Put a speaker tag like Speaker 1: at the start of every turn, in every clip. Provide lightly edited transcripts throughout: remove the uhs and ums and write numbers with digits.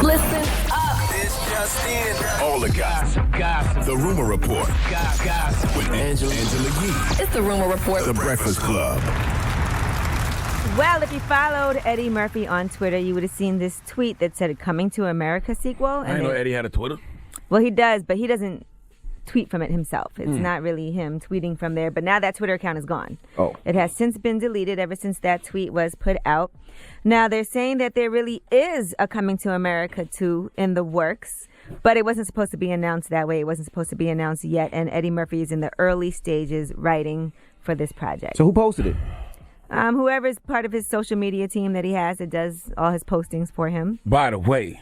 Speaker 1: Listen up.
Speaker 2: It's just in.
Speaker 3: All the gossip. The Rumor Report. Gossip. With Angela Yee.
Speaker 1: It's the Rumor Report.
Speaker 3: The Breakfast Club.
Speaker 4: Well, if you followed Eddie Murphy on Twitter, you would have seen this tweet that said Coming to America sequel.
Speaker 5: I didn't know Eddie had a Twitter.
Speaker 4: Well, he does, but he doesn't tweet from it himself. It's not really him tweeting from there. But now that Twitter account is gone.
Speaker 5: Oh.
Speaker 4: It has since been deleted ever since that tweet was put out. Now, they're saying that there really is a Coming to America 2 in the works, but it wasn't supposed to be announced that way. It wasn't supposed to be announced yet, and Eddie Murphy is in the early stages writing for this project.
Speaker 6: So who posted it?
Speaker 4: Whoever's part of his social media team that he has that does all his postings for him.
Speaker 5: By the way,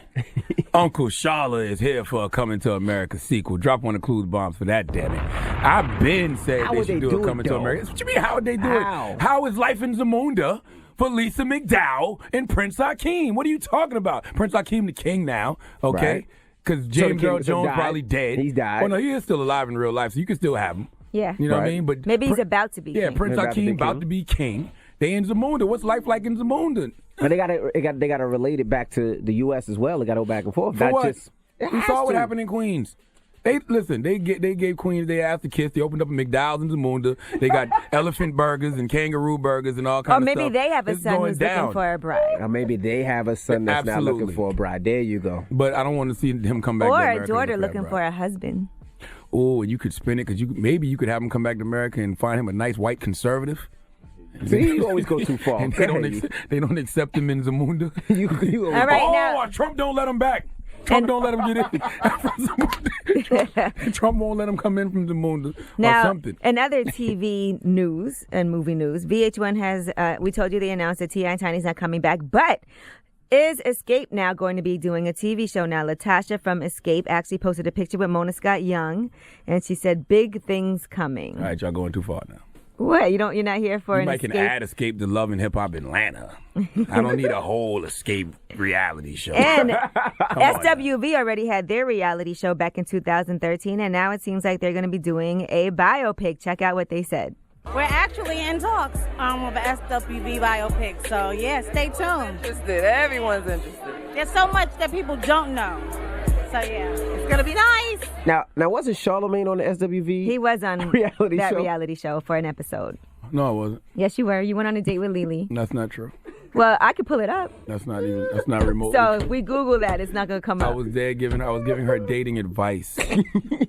Speaker 5: Uncle Sharla is here for a Coming to America sequel. Drop one of Clues bombs for that, damn it. I've been saying they should do a Coming to America. What you mean, how would they do it? How is life in Zamunda for Lisa McDowell and Prince Hakeem? What are you talking about? Prince Hakeem the king now, okay? Because James Earl Jones probably dead.
Speaker 6: He's died.
Speaker 5: Well, no, he is still alive in real life, so you can still have him.
Speaker 4: Yeah.
Speaker 5: You know what I mean? But
Speaker 4: maybe he's about to be king.
Speaker 5: Yeah, Prince Hakeem about to be king. They in Zamunda. What's life like in Zamunda?
Speaker 6: But they gotta relate it back to the U.S. as well. They gotta go back and forth.
Speaker 5: For what?
Speaker 6: Just,
Speaker 5: we saw what happened in Queens. They gave Queens their ass to kiss. They opened up a McDowell's in Zamunda. They got elephant burgers and kangaroo burgers and all kinds of stuff.
Speaker 4: Or maybe they have a son who's looking for a bride.
Speaker 6: Or maybe they have a son that's not looking for a bride. There you go.
Speaker 5: But I don't want to see him come back to
Speaker 4: Or
Speaker 5: America.
Speaker 4: a daughter looking for a husband.
Speaker 5: Oh, and you could spin it because maybe you could have him come back to America and find him a nice white conservative.
Speaker 6: See, you always go too far.
Speaker 5: And they don't accept him in Zamunda.
Speaker 4: All right, now,
Speaker 5: Trump don't let him back. Trump don't let him get in. Trump won't let him come in from Zamunda or something.
Speaker 4: In other TV news and movie news, VH1 has, we told you they announced that T.I. and Tiny's not coming back, but is Escape now going to be doing a TV show now? Latasha from Escape actually posted a picture with Mona Scott Young, and she said, big things coming.
Speaker 5: All right, y'all going too far now.
Speaker 4: What? You're not here for an Escape?
Speaker 5: You might can add Escape to Love and Hip Hop Atlanta. I don't need a whole Escape reality show.
Speaker 4: And SWV already had their reality show back in 2013, and now it seems like they're going to be doing a biopic. Check out what they said.
Speaker 7: We're actually in talks of a SWV biopic, so yeah, stay tuned.
Speaker 1: Interested. Everyone's interested.
Speaker 7: There's so much that people don't know, so yeah, it's gonna be nice.
Speaker 6: Now wasn't Charlemagne on the SWV?
Speaker 4: He was on reality show for an episode.
Speaker 5: No, I wasn't.
Speaker 4: Yes, you were. You went on a date with Lily.
Speaker 5: That's not true.
Speaker 4: Well, I could pull it up.
Speaker 5: That's not remote.
Speaker 4: So if we Google that, it's not going to come up.
Speaker 5: I was giving her dating advice.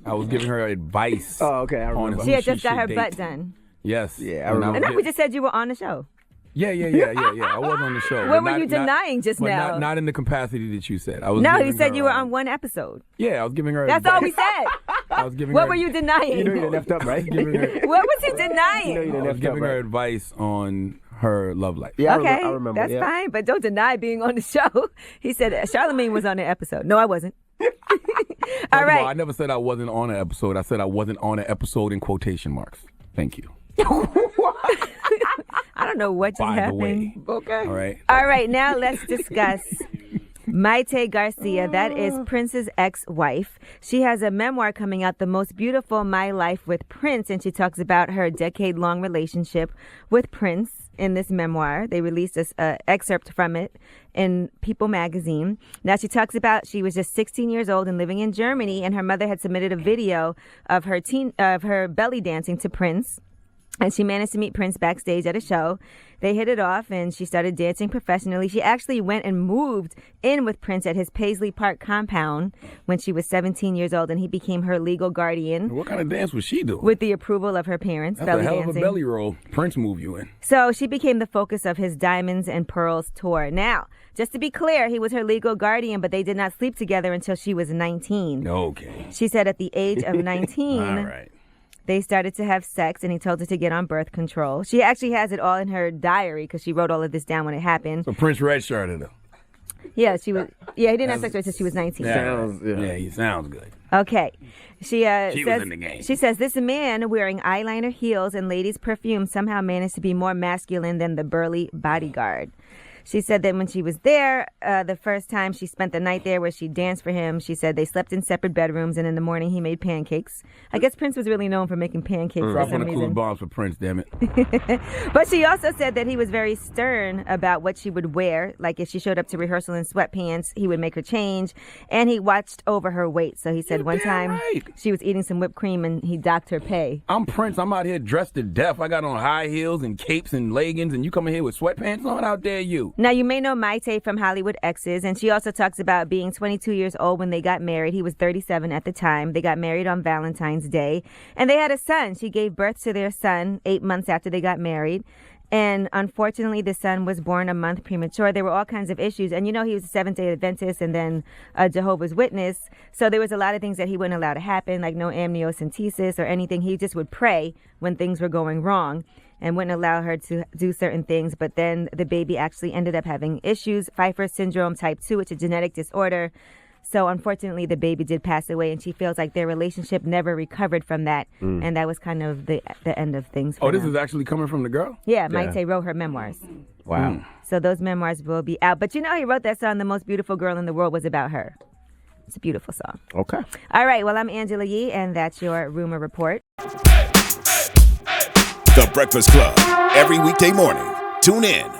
Speaker 5: I was giving her advice.
Speaker 6: Oh, okay. I remember.
Speaker 4: She had just got her butt done.
Speaker 5: Yes.
Speaker 6: Yeah, I remember.
Speaker 4: And then we just said you were on the show.
Speaker 5: Yeah. I was on the show.
Speaker 4: What were you denying just now?
Speaker 5: Not in the capacity that you said.
Speaker 4: He said you were on one episode.
Speaker 5: Yeah, I was giving her
Speaker 4: That's
Speaker 5: advice.
Speaker 4: all we said.
Speaker 5: I was giving
Speaker 4: What
Speaker 5: her,
Speaker 4: were you denying?
Speaker 6: You know you didn't F up, right?
Speaker 4: What was he denying?
Speaker 5: I was giving her advice on her love life.
Speaker 6: Yeah,
Speaker 4: okay,
Speaker 6: I remember.
Speaker 4: That's fine, but don't deny being on the show. He said Charlemagne was on the episode. No, I wasn't. All right.
Speaker 5: I never said I wasn't on an episode. I said I wasn't on an episode in quotation marks. Thank you.
Speaker 4: I don't know what just happened.
Speaker 5: By the way.
Speaker 6: Okay.
Speaker 4: All right. Now let's discuss Maite Garcia. That is Prince's ex-wife. She has a memoir coming out, The Most Beautiful My Life with Prince, and she talks about her decade-long relationship with Prince in this memoir. They released an excerpt from it in People magazine. Now, she talks about she was just 16 years old and living in Germany, and her mother had submitted a video of her belly dancing to Prince. And she managed to meet Prince backstage at a show. They hit it off, and she started dancing professionally. She actually went and moved in with Prince at his Paisley Park compound when she was 17 years old, and he became her legal guardian.
Speaker 5: What kind of dance was she doing?
Speaker 4: With the approval of her parents.
Speaker 5: That's
Speaker 4: belly
Speaker 5: a hell
Speaker 4: dancing.
Speaker 5: of a belly roll Prince moved you in.
Speaker 4: So she became the focus of his Diamonds and Pearls tour. Now, just to be clear, he was her legal guardian, but they did not sleep together until she was 19.
Speaker 5: Okay.
Speaker 4: She said at the age of 19...
Speaker 5: All right.
Speaker 4: They started to have sex, and he told her to get on birth control. She actually has it all in her diary because she wrote all of this down when it happened.
Speaker 5: So Prince redshirted her.
Speaker 4: Yeah, she was. Yeah, he didn't have sex with her until she was 19.
Speaker 5: Yeah, he sounds good.
Speaker 4: Okay. She
Speaker 5: was
Speaker 4: says
Speaker 5: in the game.
Speaker 4: She says this man wearing eyeliner, heels, and ladies' perfume somehow managed to be more masculine than the burly bodyguard. She said that when she was there, the first time she spent the night there where she danced for him, she said they slept in separate bedrooms, and in the morning he made pancakes. I guess Prince was really known for making pancakes for
Speaker 5: Drop
Speaker 4: some
Speaker 5: on the
Speaker 4: reason.
Speaker 5: clues bombs for Prince, damn it.
Speaker 4: But she also said that he was very stern about what she would wear. Like if she showed up to rehearsal in sweatpants, he would make her change, and he watched over her weight. So he said one time she was eating some whipped cream and he docked her pay.
Speaker 5: I'm Prince. I'm out here dressed to death. I got on high heels and capes and leggings, and you coming here with sweatpants on? How dare you?
Speaker 4: Now, you may know Maite from Hollywood Exes, and she also talks about being 22 years old when they got married. He was 37 at the time. They got married on Valentine's Day, and they had a son. She gave birth to their son 8 months after they got married. And unfortunately, the son was born a month premature. There were all kinds of issues. And, you know, he was a Seventh-day Adventist and then a Jehovah's Witness. So there was a lot of things that he wouldn't allow to happen, like no amniocentesis or anything. He just would pray when things were going wrong and wouldn't allow her to do certain things. But then the baby actually ended up having issues, Pfeiffer syndrome type 2, which is a genetic disorder. So unfortunately, the baby did pass away, and she feels like their relationship never recovered from that. And that was kind of the end of things for
Speaker 5: this
Speaker 4: them.
Speaker 5: is actually coming from the girl?
Speaker 4: Yeah, Maite wrote her memoirs.
Speaker 6: Wow.
Speaker 4: So those memoirs will be out. But you know, he wrote that song, The Most Beautiful Girl in the World Was About Her. It's a beautiful song.
Speaker 6: Okay.
Speaker 4: All right, well, I'm Angela Yee, and that's your Rumor Report.
Speaker 3: The Breakfast Club. Every weekday morning. Tune in